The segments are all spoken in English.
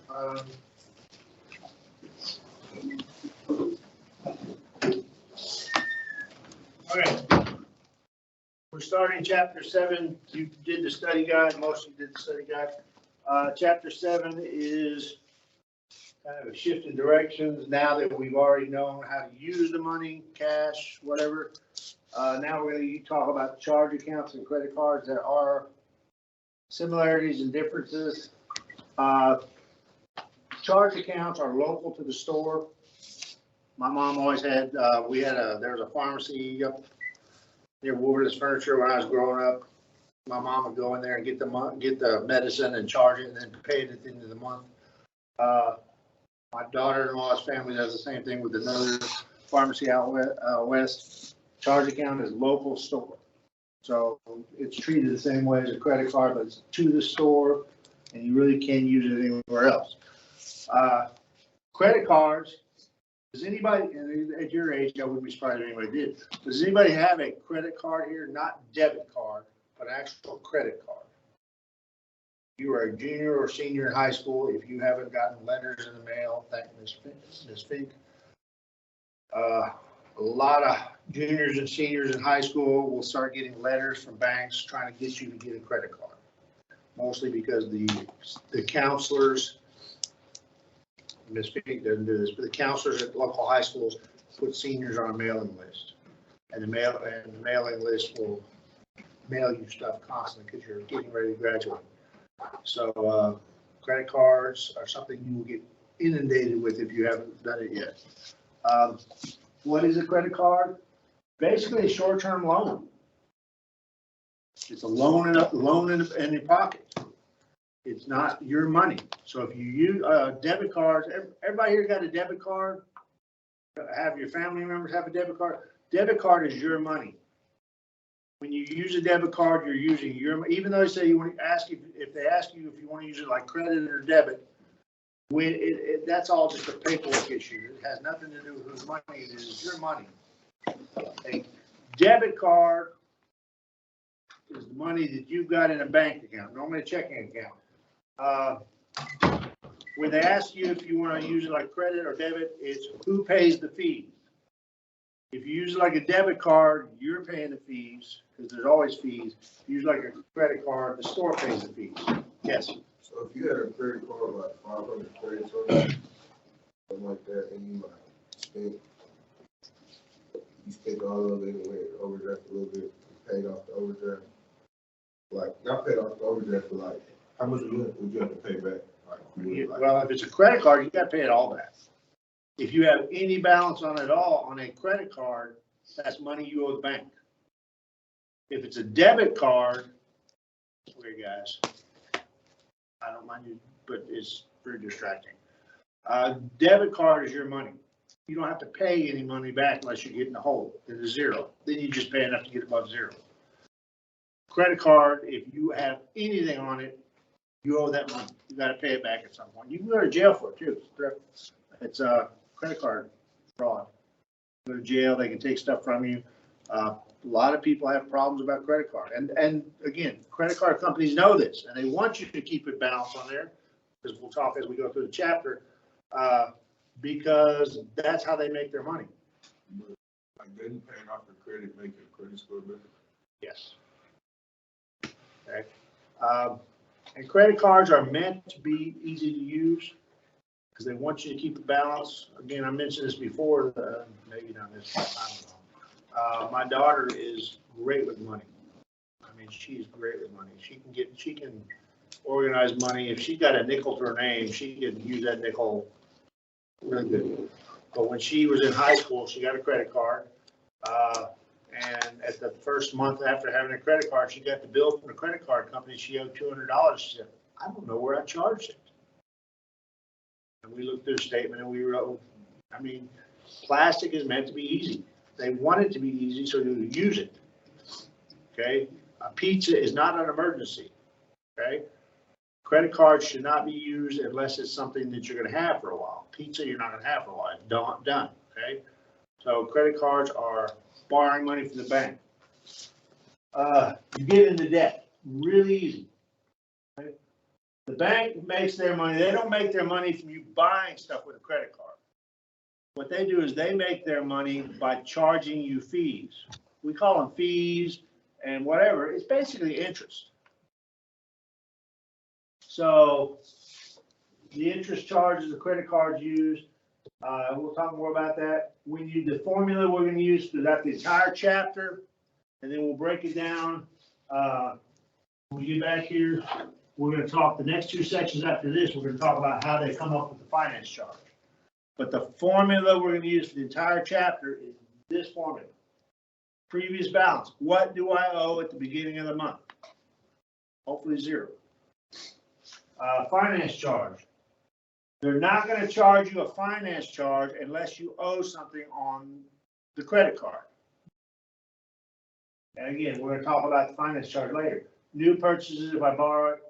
Okay. We're starting chapter 7. You did the study guide. Most of you did the study guide. Chapter 7 is kind of a shift in directions now that we've already known how to use the money, cash, whatever. Now we're going to talk about charge accounts and credit cards. There are similarities and differences. Charge accounts are local to the store. My mom always had, there was a pharmacy up near Wilderness Furniture when I was growing up. My mom would go in there and get the medicine and charge it and then pay it at the end of the month. My daughter-in-law's family does the same thing with another pharmacy out west. Charge account is local store. So it's treated the same way as a credit card, but it's to the store and you really can't use it anywhere else. Credit cards, does anybody, and at your age, I wouldn't be surprised if anybody did. Does anybody have a credit card here? Not debit card, but actual credit card. You are a junior or senior in high school. If you haven't gotten letters in the mail, thank Ms. Fink. A lot of juniors and seniors in high school will start getting letters from banks trying to get you to get a credit card. Mostly because the counselors, Ms. Fink doesn't do this, but the counselors at local high schools put seniors on a mailing list. And the mailing list will mail you stuff constantly because you're getting ready to graduate. So credit cards are something you will get inundated with if you haven't done it yet. What is a credit card? Basically a short-term loan. It's a loan in your pocket. It's not your money. So if you use debit cards, everybody here got a debit card? Have your family members have a debit card? Debit card is your money. When you use a debit card, you're using your, even though they say you want to ask if they ask you if you want to use it like credit or debit, that's all just a paperwork issue. It has nothing to do with whose money it is. It's your money. A debit card is the money that you've got in a bank account, normally a checking account. When they ask you if you want to use it like credit or debit, it's who pays the fees. If you use it like a debit card, you're paying the fees because there's always fees. If you use it like a credit card, the store pays the fees. Yes. So if you had a credit card like 500 credit cards, something like that, and you spent all of it and went overdraft a little bit, you paid off the overdraft. Like not paid off the overdraft, but like how much would you have to pay back? Well, if it's a credit card, you got to pay it all back. If you have any balance on it all on a credit card, that's money you owe the bank. If it's a debit card, sorry guys, I don't mind you, but it's very distracting. Debit card is your money. You don't have to pay any money back unless you get in the hole. It is zero. Then you just pay enough to get above zero. Credit card, if you have anything on it, you owe that money. You got to pay it back at some point. You can go to jail for it too. It's a credit card fraud. Go to jail. They can take stuff from you. A lot of people have problems about credit card. And again, credit card companies know this, and they want you to keep it balanced on there, because we'll talk as we go through the chapter, because that's how they make their money. Like then paying off your credit, make your credit score better? Yes. Okay. And credit cards are meant to be easy to use because they want you to keep it balanced. Again, I mentioned this before, maybe not this time, I don't know. My daughter is great with money. I mean, she's great with money. She can organize money. If she got a nickel to her name, she can use that nickel really good. But when she was in high school, she got a credit card. And at the first month after having a credit card, she got the bill from the credit card company. She owed $200. She said, I don't know where I charged it. And we looked through the statement and we wrote, I mean, plastic is meant to be easy. They want it to be easy so you use it. Okay. A pizza is not an emergency. Okay. Credit cards should not be used unless it's something that you're going to have for a while. Pizza, you're not going to have for a while. It's done. Okay. So credit cards are borrowing money from the bank. You get into debt really easy. Right? The bank makes their money. They don't make their money from you buying stuff with a credit card. What they do is they make their money by charging you fees. We call them fees and whatever. It's basically interest. So the interest charges the credit cards use. We'll talk more about that. The formula we're going to use throughout the entire chapter, and then we'll break it down. When we get back here, we're going to talk the next two sections after this. We're going to talk about how they come up with the finance charge. But the formula we're going to use for the entire chapter is this formula. Previous balance. What do I owe at the beginning of the month? Hopefully zero. Finance charge. They're not going to charge you a finance charge unless you owe something on the credit card. And again, we're going to talk about the finance charge later. New purchases, if I borrow it,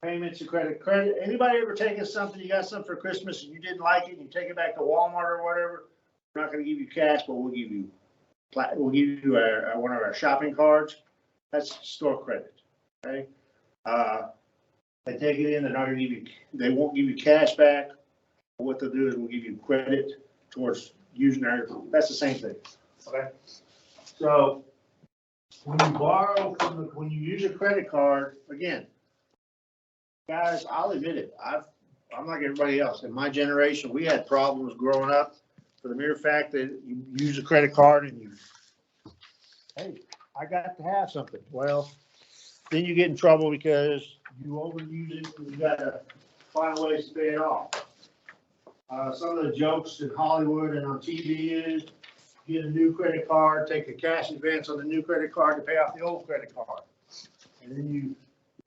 payments to credit. Anybody ever taken something, you got something for Christmas and you didn't like it and you take it back to Walmart or whatever? We're not going to give you cash, but we'll give you one of our shopping cards. That's store credit. Okay. They take it in, they're not going to give you, they won't give you cash back. What they'll do is we'll give you credit towards using that's the same thing. Okay. So when you borrow when you use a credit card, again, guys, I'll admit it. I'm like everybody else. In my generation, we had problems growing up for the mere fact that you use a credit card and hey, I got to have something. Well, then you get in trouble because you overuse it and you got to find ways to pay it off. Some of the jokes in Hollywood and on TV is get a new credit card, take a cash advance on the new credit card to pay off the old credit card. And then you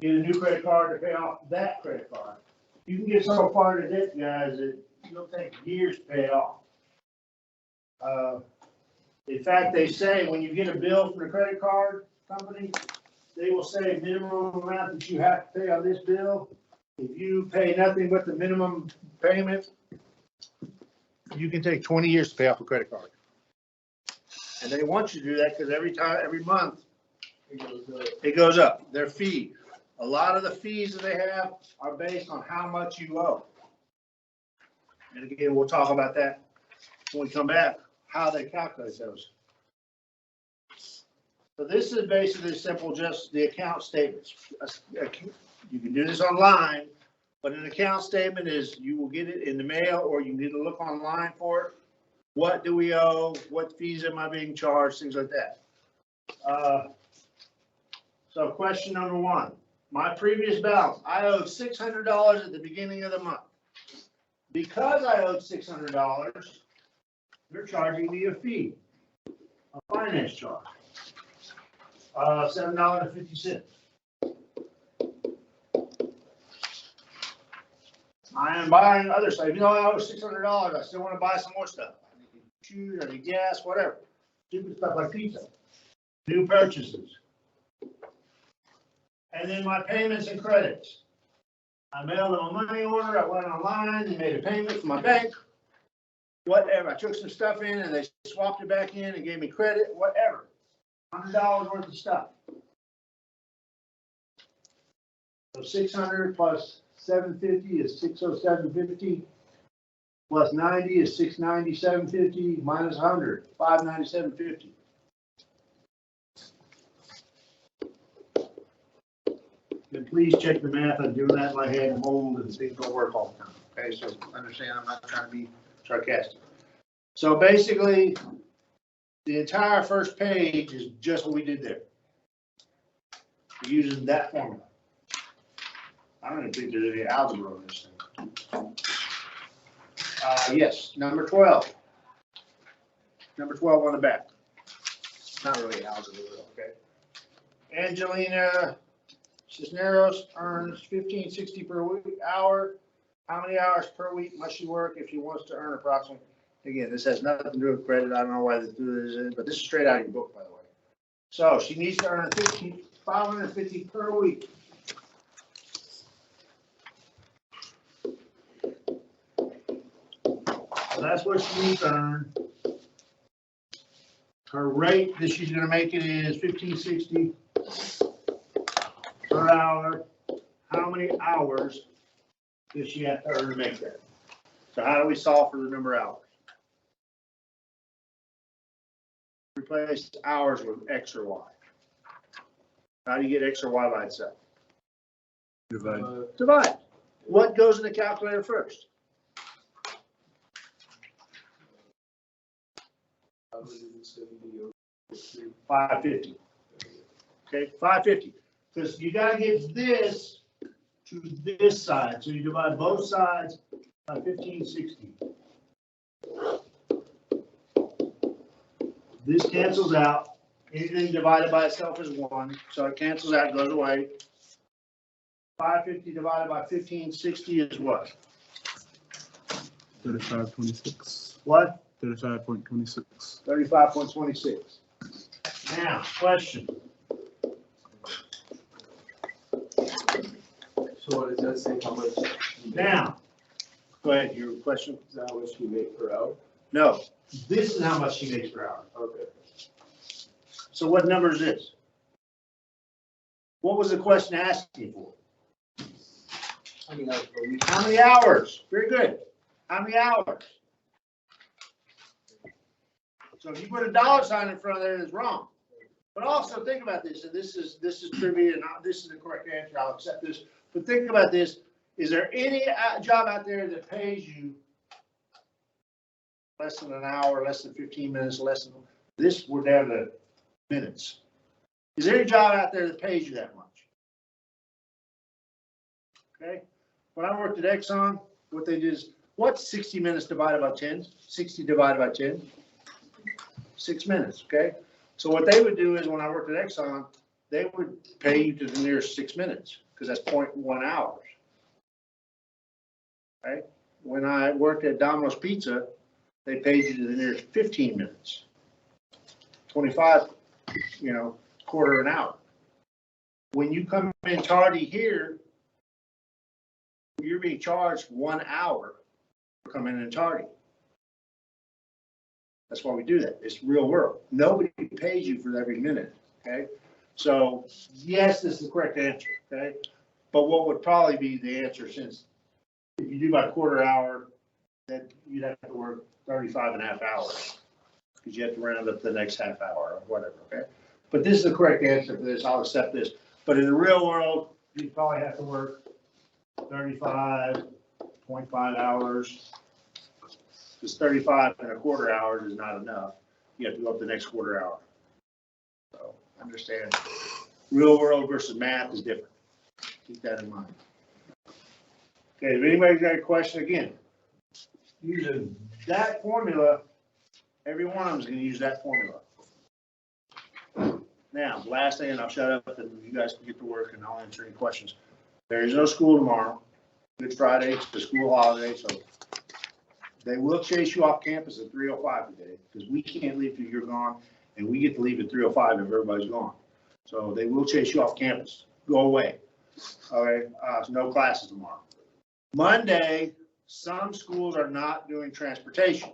get a new credit card to pay off that credit card. You can get so far into debt, guys, that it'll take years to pay it off. In fact, they say when you get a bill from the credit card company, they will say minimum amount that you have to pay on this bill. If you pay nothing but the minimum payment, you can take 20 years to pay off a credit card. And they want you to do that because every month, it goes up. Their fee. A lot of the fees that they have are based on how much you owe. And again, we'll talk about that when we come back, how they calculate those. So this is basically simple, just the account statements. You can do this online, but an account statement is you will get it in the mail or you need to look online for it. What do we owe? What fees am I being charged? Things like that. So question number one, my previous balance, I owed $600 at the beginning of the month. Because I owed $600, they're charging me a fee, a finance charge, $7.50. I am buying other stuff. Even though I owe $600, I still want to buy some more stuff. I need shoes, I need gas, whatever. Stupid stuff like pizza. New purchases. And then my payments and credits. I mailed them a money order. I went online and made a payment from my bank. Whatever. I took some stuff in and they swapped it back in and gave me credit. Whatever. $100 worth of stuff. So 600 plus 750 is 607.50. Plus 90 is 697.50. Minus 100, 597.50. And please check the math. I'm doing that in my head and hold and things don't work all the time. Okay, so understand I'm not trying to be sarcastic. So basically, the entire first page is just what we did there. We're using that formula. I don't even think there's any algebra on this thing. Yes, number 12. Number 12 on the back. Not really algebra, okay. Angelina Cisneros earns $15.60 per hour. How many hours per week must she work if she wants to earn approximately? Again, this has nothing to do with credit. I don't know why they do this, but this is straight out of your book, by the way. So she needs to earn $550 per week. So that's what she needs to earn. Her rate that she's going to make it is $15.60 per hour. How many hours Because you have to earn to make that. So how do we solve for the number of hours? Replace hours with X or Y. How do you get X or Y by itself? Divide. What goes in the calculator first? 550. Okay, 550. Because you gotta get this to this side, so you divide both sides by 1560. This cancels out. Anything divided by itself is 1, so it cancels out, goes away. 550 divided by 1560 is what? 35.26. What? 35.26. 35.26. Now, question. So what does that say, how much? Now, go ahead, your question? Is that how much you make per hour? No, this is how much she makes per hour. Okay. So what number is this? What was the question asking for? I mean, that's for week. How many hours? Very good. How many hours? So if you put a dollar sign in front of there, it's wrong. But also think about this, and this is trivia, and this is the correct answer. I'll accept this. But think about this. Is there any job out there that pays you less than an hour, less than 15 minutes, less than this? We're down to minutes. Is there any job out there that pays you that much? Okay. When I worked at Exxon, what they did is, what's 60 minutes divided by 10? 60 divided by 10? 6 minutes, okay? So what they would do is when I worked at Exxon, they would pay you to the nearest 6 minutes because that's 0.1 hours. Right? When I worked at Domino's Pizza, they paid you to the nearest 15 minutes. 25, quarter an hour. When you come in tardy here, you're being charged 1 hour for coming in tardy. That's why we do that. It's real world. Nobody pays you for every minute, okay? So, yes, this is the correct answer, okay? But what would probably be the answer, since if you do by quarter hour, then you'd have to work 35 and a half hours because you have to round up the next half hour or whatever, okay? But this is the correct answer for this. I'll accept this. But in the real world, you probably have to work 35.5 hours. Because 35 and a quarter hours is not enough. You have to go up the next quarter hour. So understand, real world versus math is different. Keep that in mind. Okay, if anybody's got a question, again, using that formula, every one of them is going to use that formula. Now, last thing, and I'll shut up and you guys can get to work and I'll answer any questions. There is no school tomorrow. Good Friday, it's the school holiday, so they will chase you off campus at 3:05 today because we can't leave till you're gone, and we get to leave at 3:05 if everybody's gone. So they will chase you off campus. Go away. All right, no classes tomorrow. Monday, some schools are not doing transportation.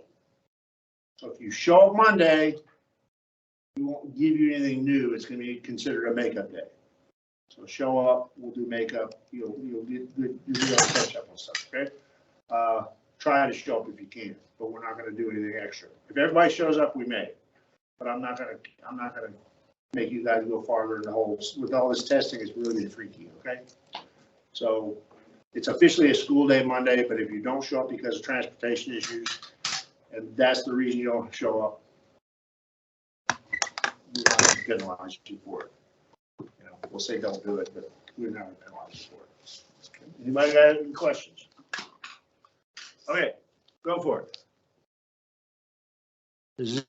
So if you show up Monday, we won't give you anything new. It's going to be considered a makeup day. So show up, we'll do makeup. You'll get good, you'll be able to catch up on stuff. Okay. Try to show up if you can, but we're not going to do anything extra. If everybody shows up, we may, but I'm not going to make you guys go farther in the holes. With all this testing, it's really been freaky. Okay. So it's officially a school day Monday, but if you don't show up because of transportation issues, and that's the reason you don't show up, we're not going to penalize you for it. We'll say don't do it, but we're not going to penalize you for it. Anybody got any questions? Okay, go for it. Is